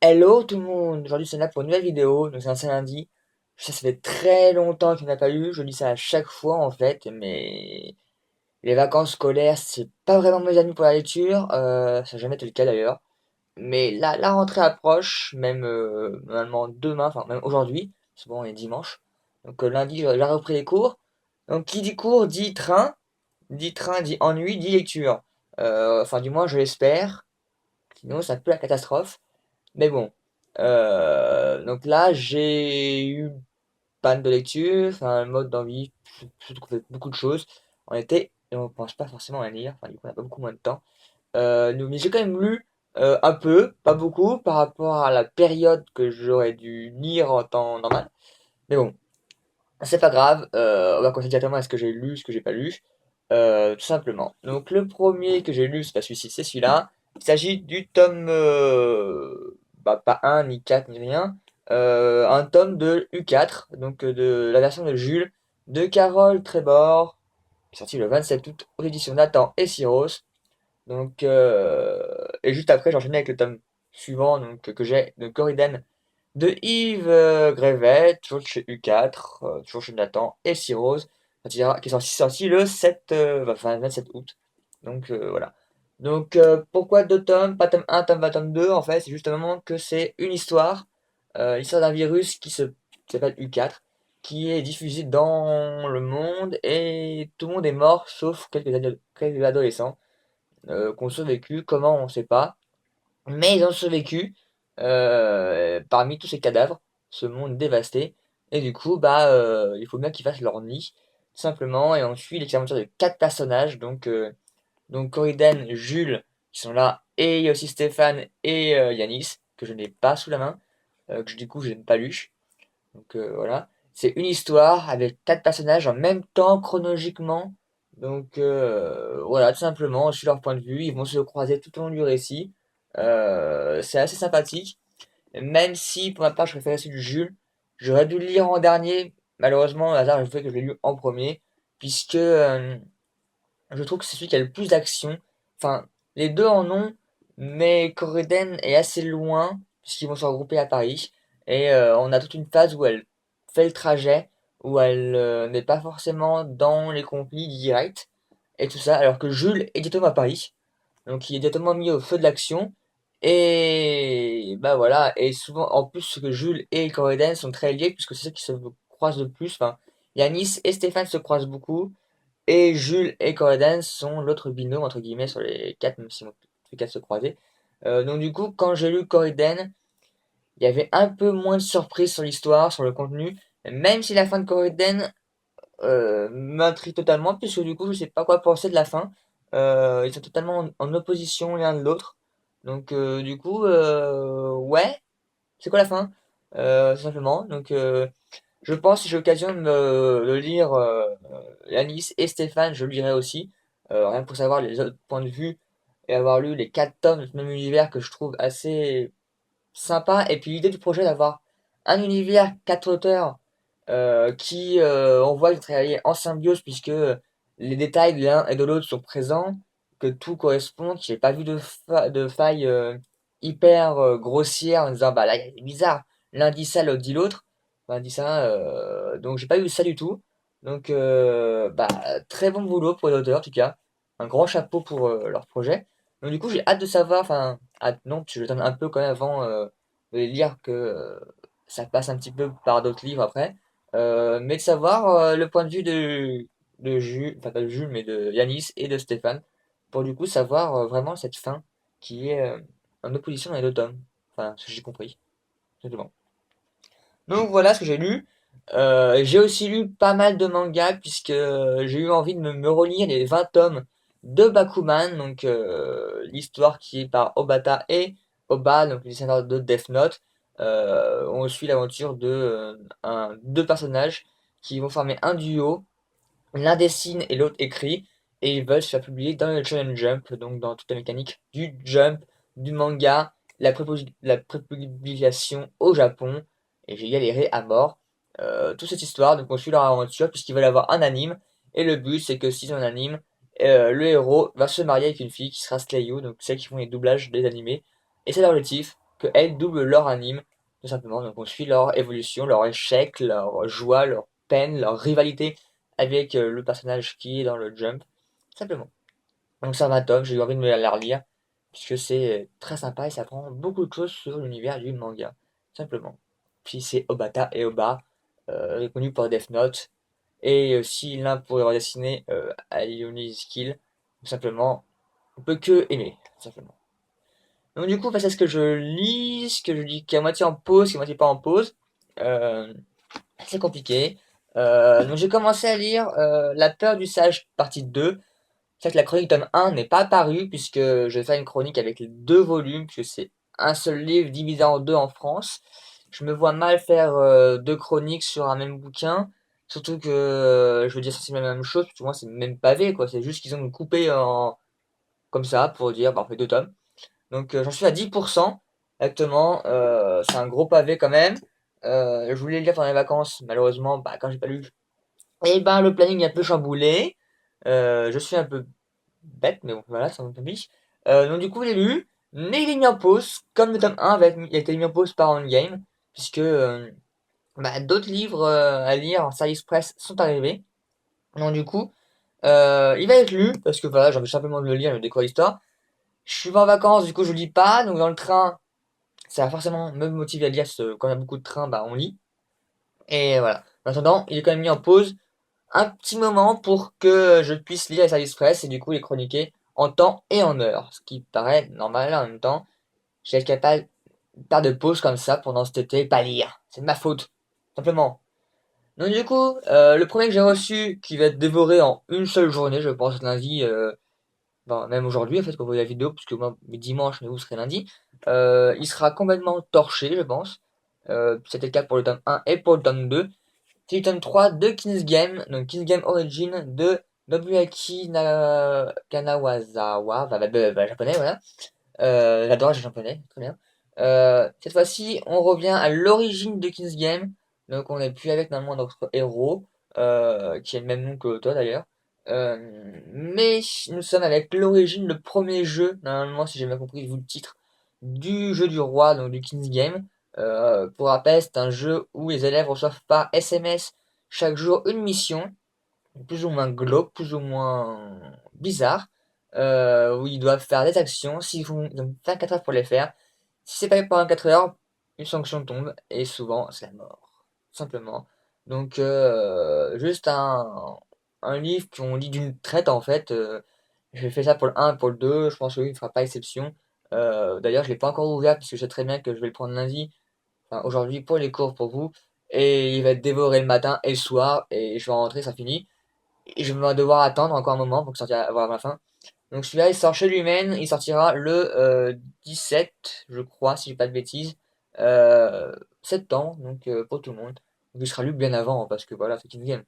Hello tout le monde, aujourd'hui c'est là pour une nouvelle vidéo, donc c'est un lundi. Je sais, ça fait très longtemps qu'il n'y en a pas eu, je dis ça à chaque fois en fait, mais les vacances scolaires c'est pas vraiment mes amis pour la lecture, ça n'a jamais été le cas d'ailleurs. Mais là, la rentrée approche, même normalement demain, enfin même aujourd'hui, c'est bon on est dimanche, donc lundi j'ai repris les cours. Donc qui dit cours dit train, dit ennui, dit lecture. Enfin du moins je l'espère, sinon ça peut la catastrophe. Mais bon, donc là, j'ai eu panne de lecture, enfin, un mode d'envie, surtout qu'on fait beaucoup de choses en été, et on pense pas forcément à lire, enfin, du coup, on n'a pas beaucoup moins de temps. Mais j'ai quand même lu un peu, pas beaucoup, par rapport à la période que j'aurais dû lire en temps normal. Mais bon, c'est pas grave, on va commencer directement à ce que j'ai lu, ce que j'ai pas lu, tout simplement. Donc le premier que j'ai lu, c'est pas celui-ci, c'est celui-là. Il s'agit du tome, pas un ni 4 ni rien, un tome de U4, donc de la version de Jules, de Carole Trébor, qui est sorti le 27 août aux éditions Nathan et Syros. Donc, et juste après, j'enchaînais avec le tome suivant, donc que j'ai de Corridon de Yves Grévet, toujours chez U4, toujours chez Nathan et Cyrose, qui est sorti le 7, enfin, 27 août. Donc voilà. Donc pourquoi deux tomes, pas tome un, tome 20, tome 2 en fait, c'est justement que c'est une histoire, l'histoire d'un virus qui s'appelle U4, qui est diffusé dans le monde et tout le monde est mort sauf quelques adolescents qui ont survécu. Comment on ne sait pas. Mais ils ont survécu parmi tous ces cadavres, ce monde dévasté. Et du coup, il faut bien qu'ils fassent leur nid, tout simplement. Et on suit les aventures de quatre personnages, donc Coriden, Jules, qui sont là, et il y a aussi Stéphane et Yanis, que je n'ai pas sous la main, du coup je n'ai pas lu. Donc voilà. C'est une histoire avec quatre personnages en même temps chronologiquement. Donc voilà, tout simplement, on suit leur point de vue, ils vont se croiser tout au long du récit. C'est assez sympathique. Même si pour ma part je préfère celui du Jules, j'aurais dû le lire en dernier. Malheureusement, le hasard a fait que je l'ai lu en premier, puisque je trouve que c'est celui qui a le plus d'action. Enfin, les deux en ont, mais Corridon est assez loin, puisqu'ils vont se regrouper à Paris. Et on a toute une phase où elle fait le trajet, où elle n'est pas forcément dans les conflits directs, et tout ça, alors que Jules est directement à Paris. Donc il est directement mis au feu de l'action. Et bah voilà, et souvent, en plus que Jules et Corridon sont très liés, puisque c'est ceux qui se croisent le plus. Enfin, Yanis et Stéphane se croisent beaucoup. Et Jules et Corridon sont l'autre binôme, entre guillemets, sur les quatre, même si on tous les quatre se croiser. Donc du coup, quand j'ai lu Corridon, il y avait un peu moins de surprise sur l'histoire, sur le contenu, même si la fin de Corridon m'intrigue totalement, puisque du coup, je sais pas quoi penser de la fin. Ils sont totalement en opposition l'un de l'autre. Donc du coup, ouais, c'est quoi la fin? Tout simplement. Donc je pense que si j'ai l'occasion de me le lire, Yanis et Stéphane, je le lirai aussi. Rien que pour savoir les autres points de vue et avoir lu les quatre tomes de ce même univers que je trouve assez sympa. Et puis l'idée du projet d'avoir un univers, quatre auteurs qui, on voit, ils travaillent en symbiose puisque les détails de l'un et de l'autre sont présents, que tout correspond, que j'ai pas vu de faille hyper grossière en disant bah là c'est bizarre, l'un dit ça, l'autre dit l'autre, l'un dit ça, donc j'ai pas eu ça du tout. Donc très bon boulot pour les auteurs en tout cas, un grand chapeau pour leur projet. Donc du coup j'ai hâte de savoir, enfin hâte non, je donne un peu quand même avant de lire que ça passe un petit peu par d'autres livres après. Mais de savoir le point de vue de Jules, enfin pas de Jules, mais de Yanis et de Stéphane, pour du coup savoir vraiment cette fin qui est en opposition dans les deux tomes. Enfin, ce que j'ai compris, simplement. Donc voilà ce que j'ai lu. J'ai aussi lu pas mal de mangas puisque j'ai eu envie de me relire les 20 tomes de Bakuman, donc l'histoire qui est par Obata et Oba, donc le dessinateur de Death Note. On suit l'aventure de deux personnages qui vont former un duo. L'un dessine et l'autre écrit, et ils veulent se faire publier dans le Shonen Jump, donc dans toute la mécanique du Jump, du manga, la prépublication au Japon, et j'ai galéré à mort. Toute cette histoire, donc on suit leur aventure puisqu'ils veulent avoir un anime, et le but c'est que s'ils ont un anime, le héros va se marier avec une fille qui sera Sleiyu, donc celles qui font les doublages des animés, et c'est leur objectif. que elles doublent leur anime, tout simplement. Donc on suit leur évolution, leur échec, leur joie, leur peine, leur rivalité avec le personnage qui est dans le Jump, simplement. Donc ça m'a top, j'ai eu envie de me la relire, puisque c'est très sympa et ça prend beaucoup de choses sur l'univers du manga, simplement. Puis c'est Obata et Oba, reconnu pour Death Note, et aussi l'un pour avoir dessiné Alioni's Skill, tout simplement, on peut que aimer, simplement. Donc du coup, face à ce que je lis, ce que je lis qui est à moitié en pause, qui est à moitié pas en pause, euh, c'est compliqué. Donc j'ai commencé à lire La peur du sage, partie 2. C'est vrai que la chronique tome 1 n'est pas parue, puisque je vais faire une chronique avec les deux volumes, puisque c'est un seul livre divisé en deux en France. Je me vois mal faire deux chroniques sur un même bouquin, surtout que je veux dire c'est la même chose, parce que moi c'est le même pavé, quoi. C'est juste qu'ils ont coupé en comme ça pour dire bah on fait deux tomes. Donc j'en suis à 10% exactement. C'est un gros pavé quand même. Je voulais le lire pendant les vacances, malheureusement, bah, quand j'ai pas lu. Et ben le planning est un peu chamboulé. Je suis un peu bête, mais bon voilà, c'est mon avis. Donc du coup il est lu, mais il est mis en pause, comme le tome 1 il a été mis en pause par Endgame, puisque bah, d'autres livres à lire en Sally Express sont arrivés. Donc du coup, il va être lu, parce que voilà, j'ai envie simplement de le lire, de découvrir l'histoire. Je suis pas en vacances, du coup je lis pas, donc dans le train, ça va forcément me motiver à lire, parce que quand il y a beaucoup de trains, bah on lit. Et voilà. En attendant, il est quand même mis en pause un petit moment pour que je puisse lire les Sally Express et du coup les chroniquer en temps et en heure. Ce qui paraît normal en même temps. Je vais être capable de faire de pause comme ça pendant cet été et pas lire. C'est de ma faute. Simplement. Donc du coup, le premier que j'ai reçu, qui va être dévoré en une seule journée, je pense lundi, ben, même aujourd'hui en fait quand vous voyez la vidéo, parce que moi dimanche mais vous serez lundi, il sera complètement torché je pense. C'était le cas pour le tome 1 et pour le tome 2. C'est le tome 3 de King's Game, donc King's Game Origin de Nobuaki Kanawazawa, japonais voilà. J'adore les japonais, très bien. Cette fois-ci, on revient à l'origine de King's Game. Donc, on n'est plus avec normalement notre héros, qui est le même nom que toi d'ailleurs. Mais nous sommes avec l'origine, le premier jeu, normalement, si j'ai bien compris, vu le titre, du jeu du roi, donc du King's Game. Pour rappel, c'est un jeu où les élèves reçoivent par SMS chaque jour une mission plus ou moins glauque, plus ou moins bizarre, où ils doivent faire des actions. S'ils font, ils ont 24 heures pour les faire. Si c'est pas fait pendant 4 heures, une sanction tombe, et souvent c'est la mort, simplement. Donc juste un livre qu'on lit d'une traite en fait. J'ai fait ça pour le 1 et pour le 2, je pense que lui il ne fera pas exception. D'ailleurs, je l'ai pas encore ouvert parce que je sais très bien que je vais le prendre lundi, enfin aujourd'hui pour les cours pour vous, et il va être dévoré le matin et le soir, et je vais rentrer, ça finit. Et je vais devoir attendre encore un moment pour que sortir avant la fin. Donc celui-là, il sort chez lui-même, il sortira le 17, je crois, si j'ai pas de bêtises, septembre, donc pour tout le monde. Donc il sera lu bien avant, parce que voilà, c'est une game.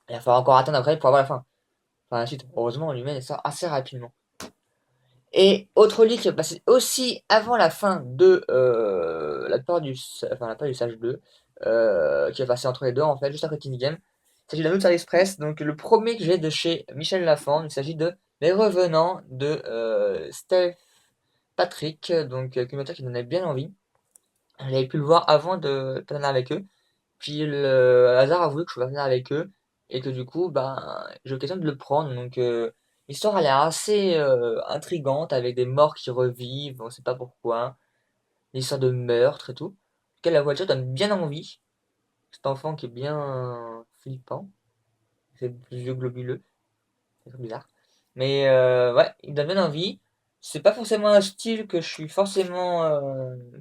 Il va falloir encore attendre après pour avoir la fin. Enfin, la suite. Heureusement, lui-même, il sort assez rapidement. Et autre livre qui va passer aussi avant la fin de la peur du sage 2, qui va passer entre les deux en fait, juste après King Game. Il s'agit d'un autre Express, donc le premier que j'ai de chez Michel Lafon, il s'agit de Les Revenants de Steph Patrick, donc documentaire qui donnait bien envie. J'avais pu le voir avant de partenariat avec eux, puis le hasard a voulu que je sois partenaire avec eux, et que du coup, ben, j'ai l'occasion de le prendre. Donc, l'histoire a l'air assez intrigante, avec des morts qui revivent, on sait pas pourquoi, l'histoire de meurtre et tout. En tout cas, la voiture donne bien envie. Cet enfant qui est bien flippant, c'est des yeux globuleux, c'est très bizarre. Mais ouais, il donne bien envie. C'est pas forcément un style que je suis forcément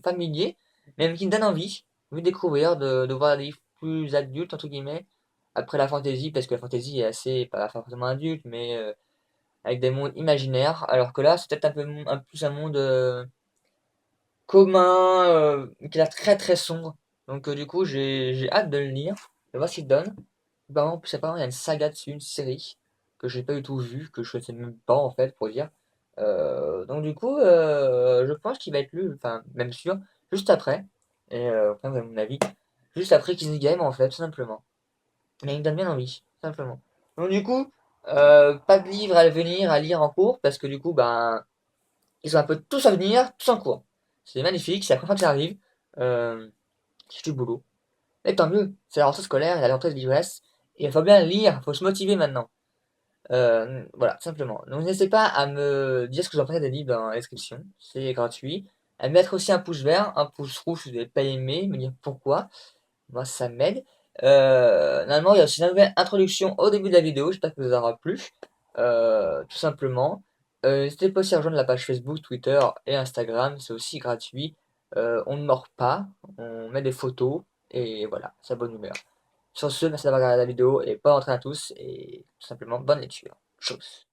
familier, mais qui me donne envie de découvrir, de voir des livres plus adultes, entre guillemets, après la fantasy, parce que la fantasy est assez, pas forcément adulte, mais avec des mondes imaginaires, alors que là, c'est peut-être un plus un monde commun, qui a l'air très très sombre. Donc du coup, j'ai hâte de le lire, de voir ce qu'il donne. Apparemment, plus apparemment, il y a une saga dessus, une série que j'ai pas du tout vue, que je sais même pas en fait pour dire. Donc du coup, je pense qu'il va être lu, enfin même sûr, juste après. Et enfin, à mon avis, juste après Kiss Game en fait, tout simplement. Mais il me donne bien envie, simplement. Donc du coup, pas de livres à venir, à lire en cours, parce que du coup, ben, ils sont un peu tous à venir, tous en cours. C'est magnifique, c'est la première fois que ça arrive. C'est du boulot. Et tant mieux, c'est la rentrée scolaire, il y a la rentrée de l'ivresse, et il faut bien lire, il faut se motiver maintenant. Voilà, simplement. Donc n'hésitez pas à me dire ce que vous en pensez des livres dans la description, c'est gratuit. À mettre aussi un pouce vert, un pouce rouge si vous n'avez pas aimé, me dire pourquoi. Moi, ça m'aide. Normalement, il y a aussi une nouvelle introduction au début de la vidéo. J'espère que ça vous aura plu. Tout simplement. N'hésitez pas aussi à rejoindre la page Facebook, Twitter et Instagram. C'est aussi gratuit. On ne mord pas. On met des photos. Et voilà, c'est la bonne humeur. Sur ce, merci d'avoir regardé la vidéo et bonne rentrée à tous. Et tout simplement, bonne lecture. Tchuss.